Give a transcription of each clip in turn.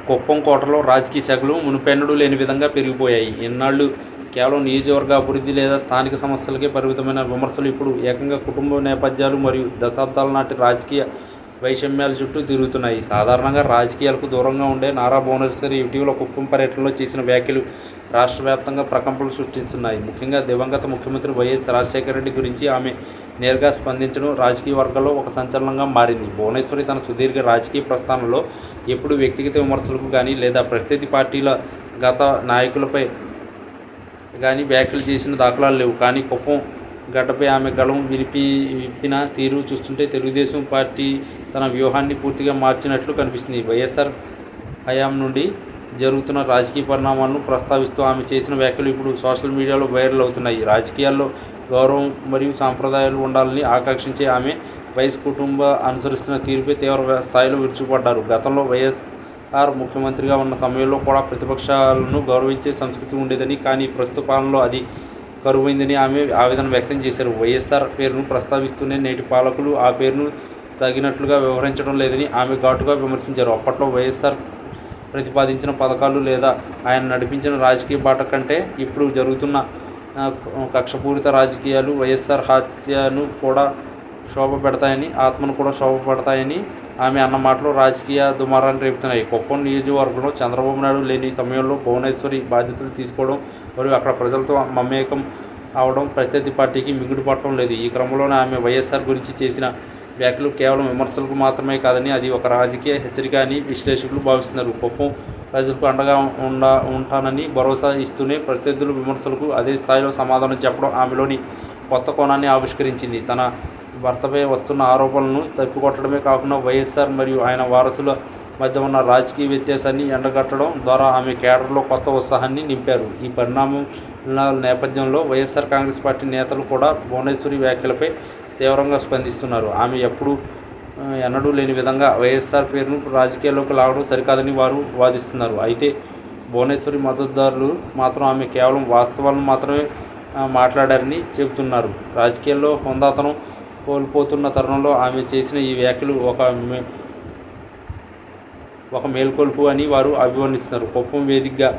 కుప్పం కోటలో రాజకీయ శాఖలు మునుపెన్నడూ లేని విధంగా పెరిగిపోయాయి. ఇన్నాళ్లు కేవలం నియోజకవర్గ అభివృద్ధి లేదా స్థానిక సమస్యలకే పరిమితమైన విమర్శలు ఇప్పుడు ఏకంగా కుటుంబ నేపథ్యాలు మరియు దశాబ్దాల నాటి రాజకీయ వైషమ్యాల చుట్టూ తిరుగుతున్నాయి. సాధారణంగా రాజకీయాలకు దూరంగా ఉండే నారా భువనేశ్వరి ఇటీవల కుప్పం పర్యటనలో చేసిన వ్యాఖ్యలు రాష్ట్ర వ్యాప్తంగా ప్రకంపనలు సృష్టిస్తున్నాయి. ముఖ్యంగా దివంగత ముఖ్యమంత్రి వైఎస్ రాజశేఖర రెడ్డి గురించి ఆమె నేరుగా స్పందించడం రాజకీయ వర్గాల్లో ఒక సంచలనంగా మారింది. భువనేశ్వరి తన సుదీర్ఘ రాజకీయ ప్రస్థానంలో ఎప్పుడూ వ్యక్తిగత విమర్శలకు కానీ లేదా ప్రత్యర్థి పార్టీల గత నాయకులపై కానీ వ్యాఖ్యలు చేసిన దాఖలాలు లేవు. కానీ కుప్పం గడ్డపై ఆమె గళం విప్పిన తీరు చూస్తుంటే తెలుగుదేశం పార్టీ తన వ్యూహాన్ని పూర్తిగా మార్చినట్లు కనిపిస్తుంది. వైఎస్ఆర్ హయాం నుండి జరుగుతున్న రాజకీయ పరిణామాలను ప్రస్తావిస్తూ ఆమె చేసిన వ్యాఖ్యలు ఇప్పుడు సోషల్ మీడియాలో వైరల్ అవుతున్నాయి. రాజకీయాల్లో గౌరవం మరియు సాంప్రదాయాలు ఉండాలని ఆకాంక్షించే ఆమె వైఎస్ కుటుంబ అనుసరిస్తున్న తీరుపై తీవ్ర స్థాయిలో విరుచుకుపడ్డారు. గతంలో వైఎస్ఆర్ ముఖ్యమంత్రిగా ఉన్న సమయంలో కూడా ప్రతిపక్షాలను గౌరవించే సంస్కృతి ఉండేదని, కానీ ప్రస్తుత పాలనలో అది కరువైందని ఆమె ఆవేదన వ్యక్తం చేశారు. వైఎస్ఆర్ పేరును ప్రస్తావిస్తూనే నేటి పాలకులు ఆ పేరును తగినట్లుగా వ్యవహరించడం లేదని ఆమె ఘాటుగా విమర్శించారు. అప్పట్లో వైఎస్ఆర్ ప్రతిపాదించిన పథకాలు లేదా ఆయన నడిపించిన రాజకీయ బాట కంటే ఇప్పుడు జరుగుతున్న కక్షపూరిత రాజకీయాలు వైఎస్ఆర్ హత్యను కూడా శోభ పెడతాయని, ఆత్మను కూడా శోభ పెడతాయని ఆమె అన్న మాటలు రాజకీయ దుమారాన్ని రేపుతున్నాయి. కుప్పం నియోజకవర్గంలో చంద్రబాబు నాయుడు లేని సమయంలో భువనేశ్వరి బాధ్యతలు తీసుకోవడం మరియు అక్కడ ప్రజలతో మమేకం అవడం ప్రత్యర్థి పార్టీకి మిగుడు పట్టడం లేదు. ఈ క్రమంలోనే ఆమె వైఎస్ఆర్ గురించి చేసిన వ్యాఖ్యలు కేవలం విమర్శలకు మాత్రమే కాదని అది ఒక రాజకీయ హెచ్చరిక అని విశ్లేషకులు భావిస్తున్నారు. కుప్పం ప్రజలకు అండగా ఉంటానని భరోసా ఇస్తూనే ప్రత్యర్థుల విమర్శలకు అదే స్థాయిలో సమాధానం చెప్పడం ఆమెలోని కొత్త కోణాన్ని ఆవిష్కరించింది. తన భర్తపై వస్తున్న ఆరోపణలను తప్పికొట్టడమే కాకుండా వైఎస్ఆర్ మరియు ఆయన వారసుల మధ్య ఉన్న రాజకీయ వ్యత్యాసాన్ని ఎండగట్టడం ద్వారా ఆమె కేడర్లో కొత్త ఉత్సాహాన్ని నింపారు. ఈ పరిణామాల నేపథ్యంలో వైఎస్ఆర్ కాంగ్రెస్ పార్టీ నేతలు కూడా భువనేశ్వరి వ్యాఖ్యలపై తీవ్రంగా స్పందిస్తున్నారు. ఆమె ఎన్నడూ లేని విధంగా వైఎస్ఆర్ పేరును రాజకీయాల్లోకి లాగడం సరికాదని వారు వాదిస్తున్నారు. అయితే భువనేశ్వరి మద్దతుదారులు మాత్రం ఆమె కేవలం వాస్తవాలను మాత్రమే మాట్లాడారని చెబుతున్నారు. రాజకీయాల్లో హుందాతనం కోల్పోతున్న తరుణంలో ఆమె చేసిన ఈ వ్యాఖ్యలు ఒక మేల్కొల్పు అని వారు అభివర్ణిస్తున్నారు. కుప్పం వేదికగా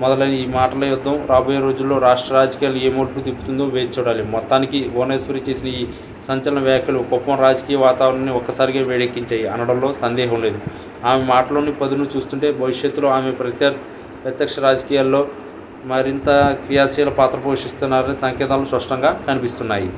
మొదలైన ఈ మాటల యుద్ధం రాబోయే రోజుల్లో రాష్ట్ర రాజకీయాలు ఏ మలుపు తిప్పుతుందో వేచి చూడాలి. మొత్తానికి భువనేశ్వరి చేసిన ఈ సంచలన వ్యాఖ్యలు కుప్పం రాజకీయ వాతావరణాన్ని ఒక్కసారిగా వేడెక్కించాయి అనడంలో సందేహం లేదు. ఆమె మాటలోని పదును చూస్తుంటే భవిష్యత్తులో ఆమె ప్రత్యక్ష రాజకీయాల్లో మరింత క్రియాశీల పాత్ర పోషిస్తున్నారనే సంకేతాలు స్పష్టంగా కనిపిస్తున్నాయి.